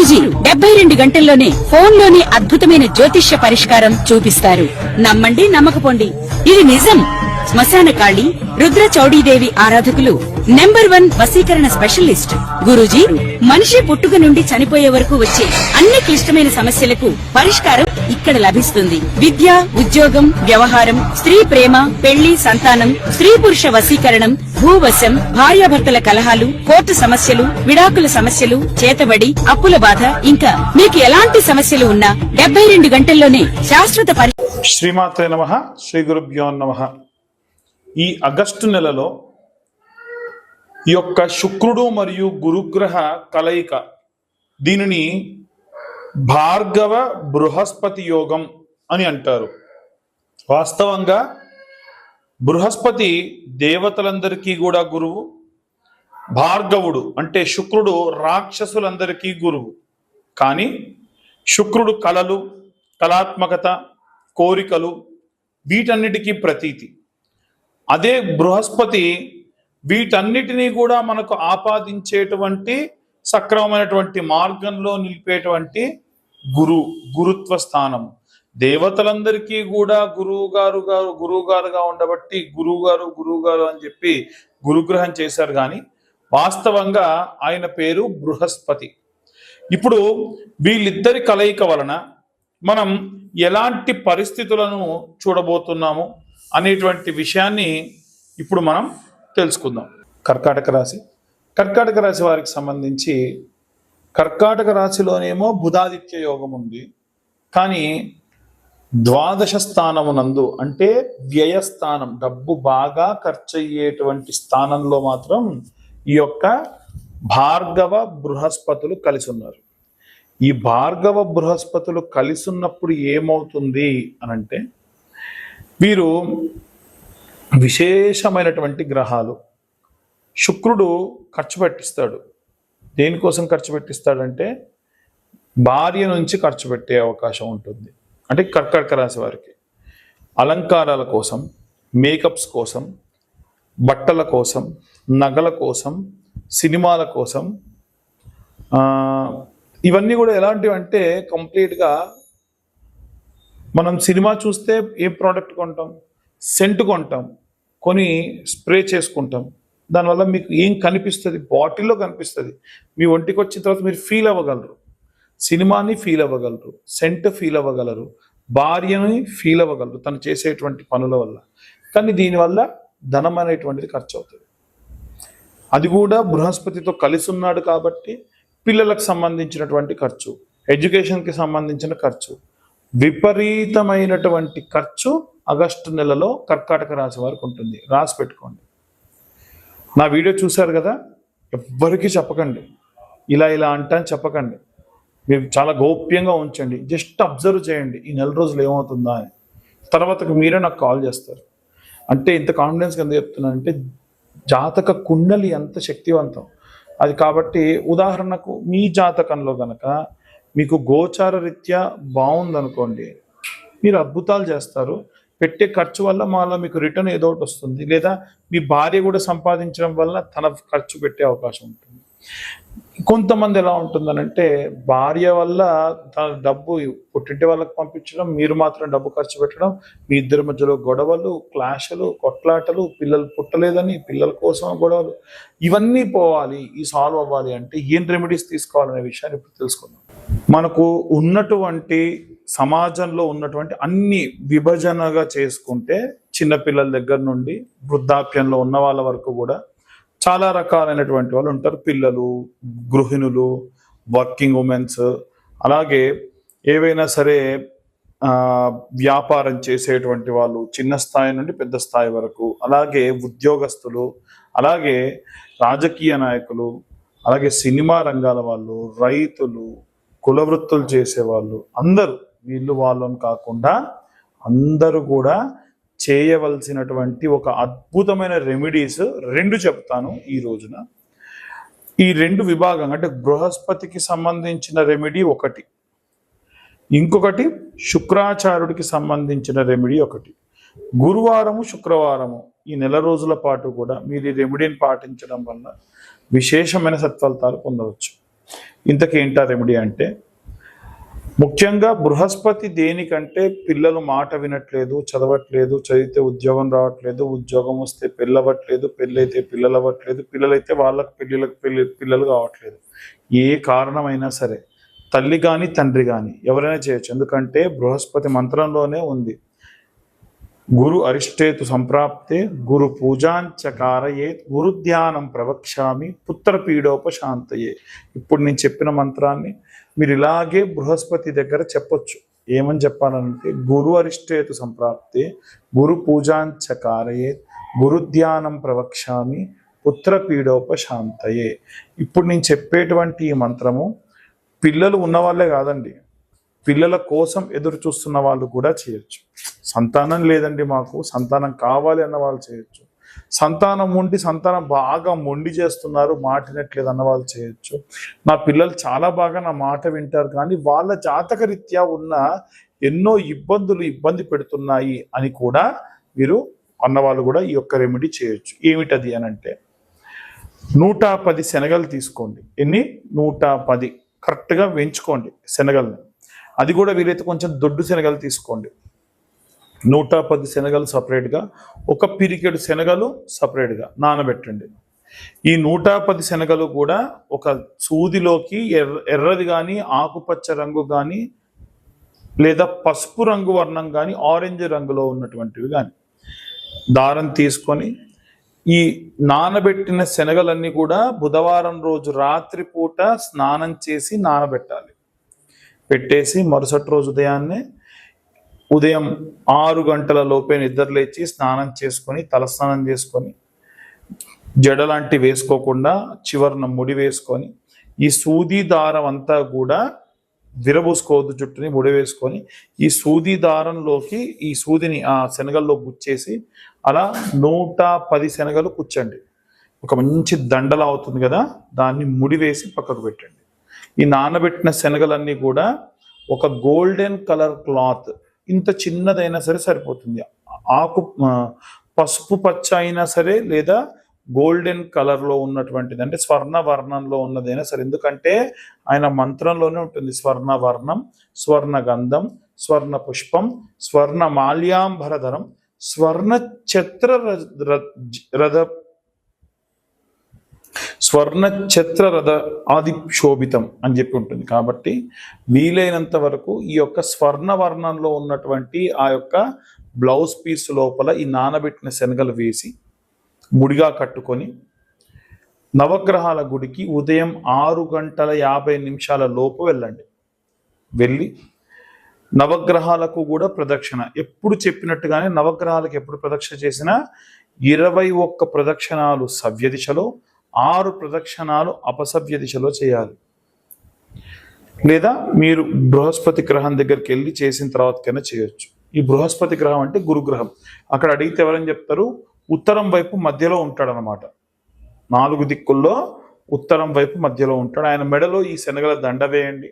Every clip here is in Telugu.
గురూజీ 72 గంటల్లోనే ఫోన్లోని అద్భుతమైన జ్యోతిష్య పరిష్కారం చూపిస్తారు. నమ్మండి నమ్మకపోండి, ఇది నిజం. శ్మశాన కాళి రుద్ర చౌడీదేవి ఆరాధకులు నంబర్ 1 వశీకరణ స్పెషలిస్ట్. గురూజీ మనిషి పుట్టుక నుండి చనిపోయే వరకు వచ్చే అన్ని క్లిష్టమైన సమస్యలకు పరిష్కారం ఇక్కడ లభిస్తుంది. విద్య, ఉద్యోగం, వ్యవహారం, స్త్రీ ప్రేమ, పెళ్లి, సంతానం, స్త్రీ పురుష వశీకరణం, భూవశం, భార్యాభర్తల కలహాలు, కోర్టు సమస్యలు, విడాకుల సమస్యలు, చేతబడి, అప్పుల బాధ, ఇంకా మీకు ఎలాంటి సమస్యలు ఉన్నా 72 గంటల్లోనే శాశ్వత శ్రీమాత్రే నమః. శ్రీ గురుభ్యో నమః. ఈ ఆగస్టు నెలలో ఈ యొక్క శుక్రుడు మరియు గురుగ్రహ కలయిక, దీనిని భార్గవ బృహస్పతి యోగం అని అంటారు. వాస్తవంగా బృహస్పతి దేవతలందరికీ కూడా గురువు, భార్గవుడు అంటే శుక్రుడు రాక్షసులందరికీ గురువు. కానీ శుక్రుడు కళలు, కళాత్మకత, కోరికలు, వీటన్నిటికీ ప్రతీతి. అదే బృహస్పతి వీటన్నిటినీ కూడా మనకు ఆపాదించేటువంటి సక్రమమైనటువంటి మార్గంలో నిలిపేటువంటి గురుత్వ స్థానం. దేవతలందరికీ కూడా గురువుగారుగా ఉండబట్టి గురువుగారు అని చెప్పి గురుగ్రహం చేశారు. కానీ వాస్తవంగా ఆయన పేరు బృహస్పతి. ఇప్పుడు వీళ్ళిద్దరి కలయిక వలన మనం ఎలాంటి పరిస్థితులను చూడబోతున్నాము అనేటువంటి విషయాన్ని ఇప్పుడు మనం తెలుసుకుందాం. కర్కాటక రాశి వారికి సంబంధించి కర్కాటక రాశిలోనేమో బుధాదిత్య యోగం ఉంది. కానీ ద్వాదశ స్థానమునందు అంటే వ్యయస్థానం, డబ్బు బాగా ఖర్చు అయ్యేటువంటి స్థానంలో మాత్రం ఈ యొక్క భార్గవ బృహస్పతులు కలిసి ఉన్నారు. ఈ భార్గవ బృహస్పతులు కలిసి ఉన్నప్పుడు ఏమవుతుంది అనంటే, వీరు విశేషమైనటువంటి గ్రహాలు. శుక్రుడు ఖర్చు పెట్టిస్తాడు. దేనికోసం ఖర్చు పెట్టిస్తాడంటే భార్య నుంచి ఖర్చు పెట్టే అవకాశం ఉంటుంది. అంటే కర్కాటక రాశి వారికి అలంకారాల కోసం, మేకప్స్ కోసం, బట్టల కోసం, నగల కోసం, సినిమాల కోసం, ఇవన్నీ కూడా ఎలాంటివి అంటే కంప్లీట్గా మనం సినిమా చూస్తే ఏ ప్రోడక్ట్ కొంటాం? సెంట్ కొంటాం, కొని స్ప్రే చేసుకుంటాం. దానివల్ల మీకు ఏం కనిపిస్తుంది? బాటిల్లో కనిపిస్తుంది. మీ ఒంటికి వచ్చిన తర్వాత మీరు ఫీల్ అవ్వగలరు, సినిమాని ఫీల్ అవ్వగలరు, సెంట్ ఫీల్ అవ్వగలరు, భార్యని ఫీల్ అవ్వగలరు తను చేసేటువంటి పనుల వల్ల. కానీ దీనివల్ల ధనం అనేటువంటిది ఖర్చు అవుతుంది. అది కూడా బృహస్పతితో కలిసి ఉన్నాడు కాబట్టి పిల్లలకు సంబంధించినటువంటి ఖర్చు, ఎడ్యుకేషన్కి సంబంధించిన ఖర్చు, విపరీతమైనటువంటి ఖర్చు ఆగస్టు నెలలో కర్కాటక రాశి వారికి ఉంటుంది. రాసి పెట్టుకోండి. నా వీడియో చూశారు కదా, ఎవ్వరికీ చెప్పకండి, ఇలా అంటాను చెప్పకండి. మీరు చాలా గోప్యంగా ఉంచండి. జస్ట్ అబ్జర్వ్ చేయండి ఈ నెల రోజులు ఏమవుతుందా అని. తర్వాతకు మీరే నాకు కాల్ చేస్తారు. అంటే ఇంత కాన్ఫిడెన్స్గా ఎందుకు చెప్తున్నానంటే జాతక కుండలి ఎంత శక్తివంతం అది. కాబట్టి ఉదాహరణకు మీ జాతకంలో గనక మీకు గోచార రీత్యా బాగుందనుకోండి, మీరు అద్భుతాలు చేస్తారు. పెట్టే ఖర్చు వల్ల మళ్ళీ మీకు రిటర్న్ ఏదో ఒకటి వస్తుంది. లేదా మీ భార్య కూడా సంపాదించడం వల్ల తన ఖర్చు పెట్టే అవకాశం ఉంటుంది. కొంతమంది ఎలా ఉంటుందనంటే భార్య వల్ల తన డబ్బు పుట్టింటి వాళ్ళకి పంపించడం, మీరు మాత్రం డబ్బు ఖర్చు పెట్టడం, మీ ఇద్దరి మధ్యలో గొడవలు, క్లాషులు, కొట్లాటలు, పిల్లలు పుట్టలేదని పిల్లల కోసం గొడవలు, ఇవన్నీ పోవాలి. ఈ సాల్వ్ అవ్వాలి అంటే ఏం రెమెడీస్ తీసుకోవాలనే విషయాన్ని ఇప్పుడు తెలుసుకుందాం. మనకు ఉన్నటువంటి సమాజంలో ఉన్నటువంటి అన్ని విభజనగా చేసుకుంటే చిన్నపిల్లల దగ్గర నుండి వృద్ధాప్యంలో ఉన్న వాళ్ళ వరకు కూడా చాలా రకాలైనటువంటి వాళ్ళు ఉంటారు. పిల్లలు, గృహిణులు, వర్కింగ్ ఉమెన్స్, అలాగే ఏవైనా సరే వ్యాపారం చేసేటువంటి వాళ్ళు చిన్న స్థాయి నుండి పెద్ద స్థాయి వరకు, అలాగే ఉద్యోగస్తులు, అలాగే రాజకీయ నాయకులు, అలాగే సినిమా రంగాల వాళ్ళు, రైతులు, కుల వృత్తులు చేసేవాళ్ళు, అందరూ వీళ్ళు వాళ్ళని కాకుండా అందరూ కూడా చేయవలసినటువంటి ఒక అద్భుతమైన రెమెడీస్ 2 చెప్తాను ఈ రోజున. ఈ 2 విభాగం అంటే బృహస్పతికి సంబంధించిన రెమెడీ ఒకటి, ఇంకొకటి శుక్రాచార్యుడికి సంబంధించిన రెమెడీ ఒకటి. గురువారము, శుక్రవారము ఈ నెల రోజుల పాటు కూడా మీరు ఈ రెమెడీని పాటించడం వల్ల విశేషమైన సత్ఫలితాలు పొందవచ్చు. ఇంతకేంటా రెమెడీ అంటే, ముఖ్యంగా బృహస్పతి దేనికంటే పిల్లలు మాట వినట్లేదు, చదవట్లేదు, చదివితే ఉద్యోగం రావట్లేదు, ఉద్యోగం వస్తే పెళ్ళవట్లేదు, పెళ్ళైతే పిల్లలు అవ్వట్లేదు, పిల్లలైతే వాళ్ళకి పిల్లలు కావట్లేదు, ఏ కారణమైనా సరే తల్లి కానీ తండ్రి కానీ ఎవరైనా చేయొచ్చు. ఎందుకంటే బృహస్పతి మంత్రంలోనే ఉంది, గురు అరిష్టేతు సంప్రాప్తే గురు పూజాంచకారయే గురు ధ్యానం ప్రవక్ష్యామి పుత్రపీడోపశాంతయే. ఇప్పుడు నేను చెప్పిన మంత్రాన్ని మీరు ఇలాగే బృహస్పతి దగ్గర చెప్పొచ్చు. ఏమని చెప్పాలంటే, గురు అరిష్టేతు సంప్రాప్తే గురు పూజాంచకారయే గురు ధ్యానం ప్రవక్ష్యామి పుత్రపీడోపశాంతయే. ఇప్పుడు నేను చెప్పేటువంటి ఈ మంత్రము పిల్లలు ఉన్నవాళ్ళే కాదండి, పిల్లల కోసం ఎదురు చూస్తున్న వాళ్ళు కూడా చేయొచ్చు. సంతానం లేదండి మాకు, సంతానం కావాలి అన్న వాళ్ళు చేయొచ్చు. సంతానం ఉండి సంతానం బాగా మొండి చేస్తున్నారు, మాటినట్లేదు అన్న వాళ్ళు చేయొచ్చు. నా పిల్లలు చాలా బాగా నా మాట వింటారు కానీ వాళ్ళ జాతక రీత్యా ఉన్న ఎన్నో ఇబ్బంది పెడుతున్నాయి అని కూడా మీరు అన్నవాళ్ళు కూడా ఈ యొక్క రెమెడీ చేయొచ్చు. ఏమిటది అని అంటే, 110 శనగలు తీసుకోండి. ఎన్ని? 110 కరెక్ట్గా వేయించుకోండి శనగల్ని. అది కూడా వీలైతే కొంచెం దొడ్డు శనగలు తీసుకోండి. 110 శనగలు సపరేట్గా, ఒక పిరికెడు శనగలు సపరేట్గా నానబెట్టండి. ఈ 110 శనగలు కూడా ఒక సూదిలోకి ఎర్రది కానీ, ఆకుపచ్చ రంగు కానీ, లేదా పసుపు రంగు వర్ణం కానీ, ఆరెంజ్ రంగులో ఉన్నటువంటివి కానీ దారం తీసుకొని ఈ నానబెట్టిన శనగలన్నీ కూడా బుధవారం రోజు రాత్రిపూట స్నానం చేసి నానబెట్టాలి. పెట్టేసి మరుసటి రోజు ఉదయం 6 గంటల లోపే నిద్రలేచి స్నానం చేసుకొని, తలస్నానం చేసుకొని, జడలాంటి వేసుకోకుండా చివరన ముడి వేసుకొని, ఈ సూది దారం అంతా కూడా విరబూసుకోవద్దు, చుట్టూని ముడి వేసుకొని ఈ సూది దారంలోకి ఈ సూదిని ఆ శనగల్లో గుచ్చేసి అలా 110 శనగలు కూర్చండి. ఒక మంచి దండలా అవుతుంది కదా, దాన్ని ముడి వేసి పక్కకు పెట్టండి. ఈ నానబెట్టిన శనగలన్నీ కూడా ఒక గోల్డెన్ కలర్ క్లాత్, ఇంత చిన్నదైనా సరే సరిపోతుంది, పసుపు పచ్చ అయినా సరే లేదా గోల్డెన్ కలర్లో ఉన్నటువంటిది అంటే స్వర్ణ వర్ణంలో ఉన్నదైనా సరే. ఎందుకంటే ఆయన మంత్రంలోనే ఉంటుంది, స్వర్ణ వర్ణం, స్వర్ణ గంధం, స్వర్ణ పుష్పం, స్వర్ణ మాల్యాంబరధరం, స్వర్ణ ఛత్ర రథ ఆది శోభితం అని చెప్పి ఉంటుంది. కాబట్టి వీలైనంత వరకు ఈ యొక్క స్వర్ణ వర్ణంలో ఉన్నటువంటి ఆ యొక్క బ్లౌజ్ పీస్ లోపల ఈ నానబెట్టిన శనగలు వేసి ముడిగా కట్టుకొని నవగ్రహాల గుడికి ఉదయం 6:50 లోపు వెళ్ళండి. వెళ్ళి నవగ్రహాలకు కూడా ప్రదక్షిణ ఎప్పుడు చెప్పినట్టుగానే, నవగ్రహాలకు ఎప్పుడు ప్రదక్షిణ చేసినా 21 ప్రదక్షిణాలు సవ్య దిశలో, 6 ప్రదక్షిణాలు అపసవ్య దిశలో చేయాలి. లేదా మీరు బృహస్పతి గ్రహం దగ్గరికి వెళ్ళి చేసిన తర్వాతకైనా చేయొచ్చు. ఈ బృహస్పతి గ్రహం అంటే గురుగ్రహం. అక్కడ అడిగితే ఎవరని చెప్తారు, ఉత్తరం వైపు మధ్యలో ఉంటాడనమాట. 4 దిక్కుల్లో ఉత్తరం వైపు మధ్యలో ఉంటాడు. ఆయన మెడలో ఈ శనగల దండ వేయండి.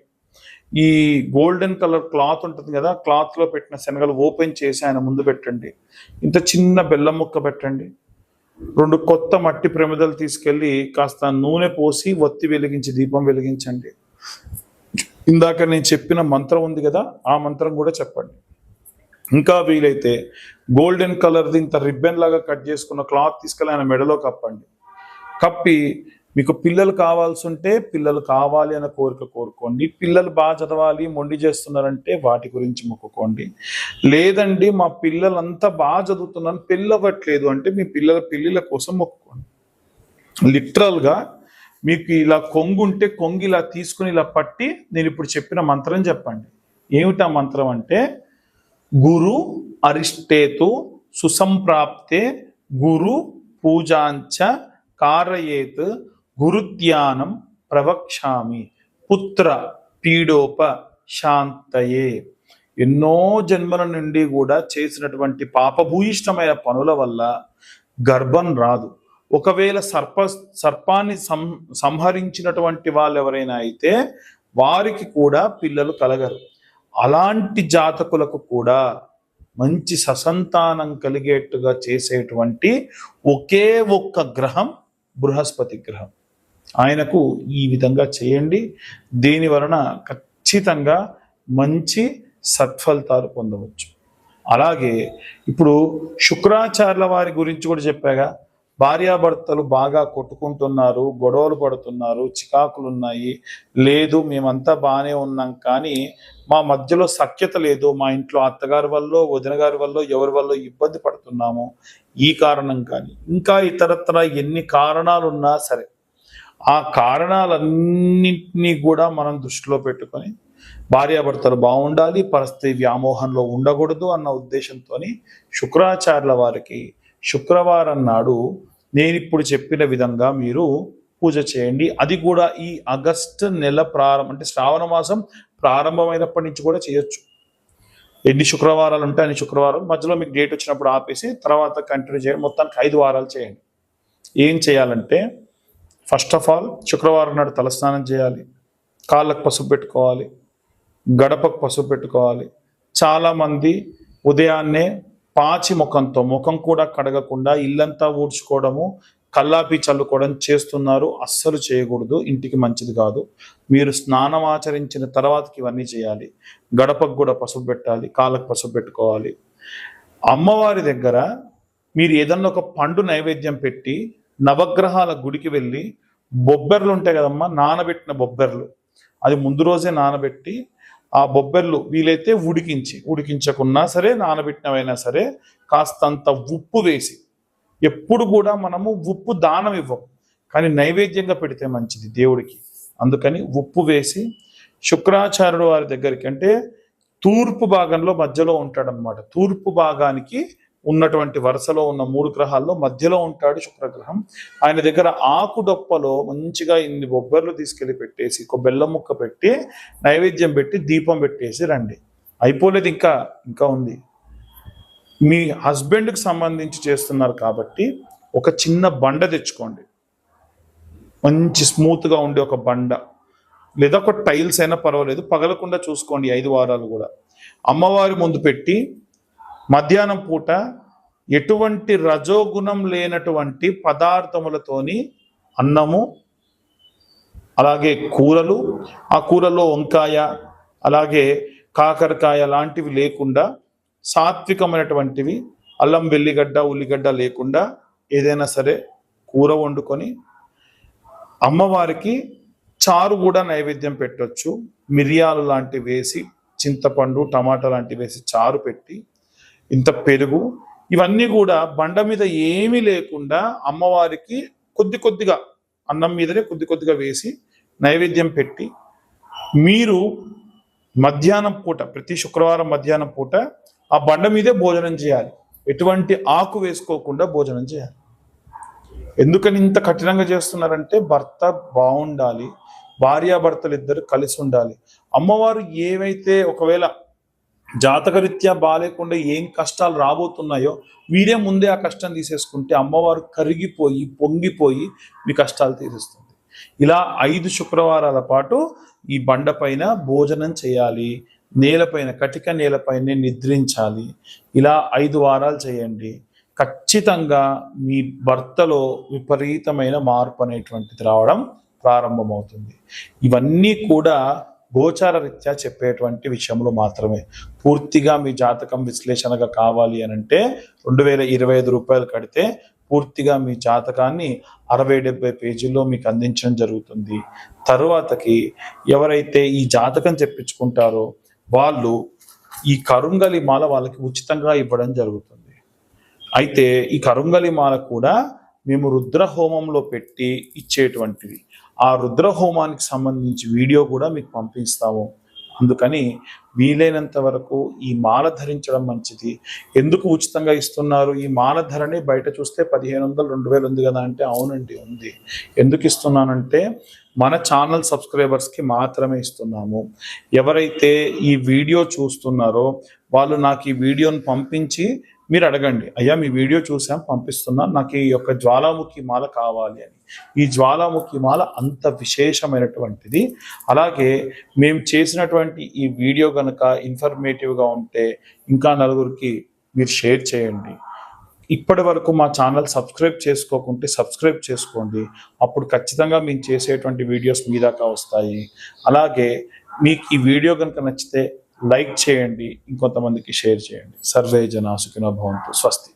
ఈ గోల్డెన్ కలర్ క్లాత్ ఉంటుంది కదా, క్లాత్లో పెట్టిన శనగలు ఓపెన్ చేసి ఆయన ముందు పెట్టండి. ఇంత చిన్న బెల్లం ముక్క పెట్టండి. 2 కొత్త మట్టి ప్రమిదలు తీసుకెళ్ళి కాస్త నూనె పోసి ఒత్తి వెలిగించి దీపం వెలిగించండి. ఇందాక నేను చెప్పిన మంత్రం ఉంది కదా, ఆ మంత్రం కూడా చెప్పండి. ఇంకా వీలైతే గోల్డెన్ కలర్ది ఇంత రిబ్బన్ లాగా కట్ చేసుకున్న క్లాత్ తీసుకెళ్ళి ఆయన మెడలో కప్పండి. కప్పి మీకు పిల్లలు కావాల్సి ఉంటే పిల్లలు కావాలి అన్న కోరిక కోరుకోండి. పిల్లలు బాగా చదవాలి, మొండి చేస్తున్నారంటే వాటి గురించి మొక్కుకోండి. లేదండి మా పిల్లలంతా బాగా చదువుతున్నాను పెళ్ళవట్లేదు అంటే మీ పిల్లల పెళ్ళిళ్ళ కోసం మొక్కుకోండి. లిటరల్గా మీకు ఇలా కొంగు ఉంటే కొంగు ఇలా తీసుకుని ఇలా పట్టి నేను ఇప్పుడు చెప్పిన మంత్రం చెప్పండి. ఏమిటా మంత్రం అంటే, గురు అరిష్టేతు సుసంప్రాప్తే గురు పూజాంచ కారయేత్ గురుధ్యానం ప్రవక్ష్యామి పుత్ర పీడోప శాంతయే. ఎన్నో జన్మల నుండి కూడా చేసినటువంటి పాపభూయిష్టమైన పనుల వల్ల గర్భం రాదు. ఒకవేళ సర్పాన్ని సంహరించినటువంటి వాళ్ళు ఎవరైనా అయితే వారికి కూడా పిల్లలు కలగరు. అలాంటి జాతకులకు కూడా మంచి ససంతానం కలిగేట్టుగా చేసేటువంటి ఒకే ఒక్క గ్రహం బృహస్పతి గ్రహం. ఆయనకు ఈ విధంగా చేయండి. దీని వలన ఖచ్చితంగా మంచి సత్ఫలితాలు పొందవచ్చు. అలాగే ఇప్పుడు శుక్రాచార్యుల వారి గురించి కూడా చెప్పాగా. భార్యాభర్తలు బాగా కొట్టుకుంటున్నారు, గొడవలు పడుతున్నారు, చికాకులు ఉన్నాయి, లేదు మేమంతా బాగానే ఉన్నాం కానీ మా మధ్యలో సఖ్యత లేదు, మా ఇంట్లో అత్తగారి వల్ల వదిన గారి వల్ల ఎవరి వల్ల ఇబ్బంది పడుతున్నాము, ఈ కారణం కానీ ఇంకా ఇతరత్ర ఎన్ని కారణాలు ఉన్నా సరే ఆ కారణాలన్నింటినీ కూడా మనం దృష్టిలో పెట్టుకొని భార్యాభర్తలు బాగుండాలి, పరిస్థితి వ్యామోహంలో ఉండకూడదు అన్న ఉద్దేశంతో శుక్రాచార్యుల వారికి శుక్రవారం నాడు నేను ఇప్పుడు చెప్పిన విధంగా మీరు పూజ చేయండి. అది కూడా ఈ ఆగస్టు నెల అంటే శ్రావణ మాసం ప్రారంభమైనప్పటి నుంచి కూడా చేయొచ్చు. ఎన్ని శుక్రవారాలు ఉంటే అన్ని శుక్రవారాలు, మధ్యలో మీకు డేట్ వచ్చినప్పుడు ఆపేసి తర్వాత కంటిన్యూ చేయండి. మొత్తానికి 5 వారాలు చేయండి. ఏం చేయాలంటే ఫస్ట్ ఆఫ్ ఆల్ శుక్రవారం నాడు తలస్నానం చేయాలి, కాళ్ళకు పసుపు పెట్టుకోవాలి, గడపకు పసుపు పెట్టుకోవాలి. చాలామంది ఉదయాన్నే పాచి ముఖం కూడా కడగకుండా ఇల్లంతా ఊడ్చుకోవడము, కల్లాపి చల్లుకోవడం చేస్తున్నారు. అస్సలు చేయకూడదు, ఇంటికి మంచిది కాదు. మీరు స్నానం ఆచరించిన తర్వాతకి ఇవన్నీ చేయాలి. గడపకు కూడా పసుపు పెట్టాలి, కాళ్ళకు పసుపు పెట్టుకోవాలి. అమ్మవారి దగ్గర మీరు ఏదన్నా ఒక పండు నైవేద్యం పెట్టి నవగ్రహాల గుడికి వెళ్ళి బొబ్బెర్లు ఉంటాయి కదమ్మా, నానబెట్టిన బొబ్బెర్లు, అది ముందు రోజే నానబెట్టి ఆ బొబ్బెర్లు వీలైతే ఉడికించకున్నా సరే నానబెట్టినవైనా సరే కాస్తంత ఉప్పు వేసి, ఎప్పుడు కూడా మనము ఉప్పు దానం ఇవ్వం కానీ నైవేద్యంగా పెడితే మంచిది దేవుడికి, అందుకని ఉప్పు వేసి శుక్రాచార్యుడు వారి దగ్గరికి, అంటే తూర్పు భాగంలో మధ్యలో ఉంటాడనమాట. తూర్పు భాగానికి ఉన్నటువంటి వరుసలో ఉన్న 3 గ్రహాల్లో మధ్యలో ఉంటాడు శుక్రగ్రహం. ఆయన దగ్గర ఆకు డొప్పలో మంచిగా ఇన్ని బొబ్బర్లు తీసుకెళ్లి పెట్టేసి బెల్లం ముక్క పెట్టి నైవేద్యం పెట్టి దీపం పెట్టేసి రండి. అయిపోలేదు, ఇంకా ఉంది. మీ హస్బెండ్కి సంబంధించి చేస్తున్నారు కాబట్టి ఒక చిన్న బండ తెచ్చుకోండి, మంచి స్మూత్గా ఉండే ఒక బండ, లేదా ఒక టైల్స్ అయినా పర్వాలేదు, పగలకుండా చూసుకోండి. 5 వారాలు కూడా అమ్మవారి ముందు పెట్టి మధ్యాహ్నం పూట ఎటువంటి రజోగుణం లేనటువంటి పదార్థములతోని అన్నము, అలాగే కూరలు, ఆ కూరలో వంకాయ అలాగే కాకరకాయ లాంటివి లేకుండా సాత్వికమైనటువంటివి, అల్లం వెల్లిగడ్డ ఉల్లిగడ్డ లేకుండా ఏదైనా సరే కూర వండుకొని అమ్మవారికి చారు కూడా నైవేద్యం పెట్టొచ్చు. మిరియాలు లాంటివి వేసి, చింతపండు టమాటా లాంటివి వేసి చారు పెట్టి, ఇంత పెరుగు, ఇవన్నీ కూడా బండ మీద ఏమీ లేకుండా అమ్మవారికి కొద్దిగా అన్నం మీదనే కొద్దిగా వేసి నైవేద్యం పెట్టి, మీరు మధ్యాహ్నం పూట ప్రతి శుక్రవారం మధ్యాహ్నం పూట ఆ బండ మీదే భోజనం చేయాలి. ఎటువంటి ఆకు వేసుకోకుండా భోజనం చేయాలి. ఎందుకని ఇంత కఠినంగా చేస్తున్నారంటే భర్త బాగుండాలి, భార్యాభర్తలు ఇద్దరు కలిసి ఉండాలి. అమ్మవారు ఏవైతే ఒకవేళ జాతకరీత్యా బాగాలేకుండా ఏం కష్టాలు రాబోతున్నాయో మీరే ముందే ఆ కష్టం తీసేసుకుంటే అమ్మవారు కరిగిపోయి పొంగిపోయి మీ కష్టాలు తీరుస్తుంది. ఇలా 5 శుక్రవారాల పాటు ఈ బండ పైన భోజనం చేయాలి, నేలపైన కటిక నేలపైనే నిద్రించాలి. ఇలా 5 వారాలు చేయండి. ఖచ్చితంగా మీ భర్తలో విపరీతమైన మార్పు అనేటువంటిది రావడం ప్రారంభమవుతుంది. ఇవన్నీ కూడా గోచార రీత్యా చెప్పేటువంటి విషయంలో మాత్రమే. పూర్తిగా మీ జాతకం విశ్లేషణగా కావాలి అని అంటే 2025 రూపాయలు కడితే పూర్తిగా మీ జాతకాన్ని 60-70 పేజీల్లో మీకు అందించడం జరుగుతుంది. తరువాతకి ఎవరైతే ఈ జాతకం చెప్పించుకుంటారో వాళ్ళు ఈ కరుంగలి మాల వాళ్ళకి ఉచితంగా ఇవ్వడం జరుగుతుంది. అయితే ఈ కరుంగలి మాల కూడా మేము రుద్రహోమంలో పెట్టి ఇచ్చేటువంటివి. ఆ రుద్రహోమానికి సంబంధించి వీడియో కూడా మీకు పంపిస్తాము. అందుకని వీలైనంత వరకు ఈ మాల ధరించడం మంచిది. ఎందుకు ఉచితంగా ఇస్తున్నారు? ఈ మాల ధరని బయట చూస్తే 1500 2000 ఉంది కదా అంటే అవునండి ఉంది. ఎందుకు ఇస్తున్నానంటే మన ఛానల్ సబ్స్క్రైబర్స్కి మాత్రమే ఇస్తున్నాము. ఎవరైతే ఈ వీడియో చూస్తున్నారో వాళ్ళు నాకు ఈ వీడియోని పంపించి మీరు అడగండి, అయ్యా మీ వీడియో చూసాం పంపిస్తున్నా, నాకు ఈ యొక్క జ్వాలాముఖి మాల కావాలి అని. ఈ జ్వాలాముఖి మాల అంత విశేషమైనటువంటిది. అలాగే మేము చేసినటువంటి ఈ వీడియో కనుక ఇన్ఫర్మేటివ్గా ఉంటే ఇంకా నలుగురికి మీరు షేర్ చేయండి. ఇప్పటి వరకు మా ఛానల్ సబ్స్క్రైబ్ చేసుకోకుంటే సబ్స్క్రైబ్ చేసుకోండి. అప్పుడు ఖచ్చితంగా మేము చేసేటువంటి వీడియోస్ మీ దాకా వస్తాయి. అలాగే మీకు ఈ వీడియో కనుక నచ్చితే లైక్ చేయండి, ఇంకొంతమందికి షేర్ చేయండి. సర్వే జనా సుఖినో భవంతు. స్వస్తి.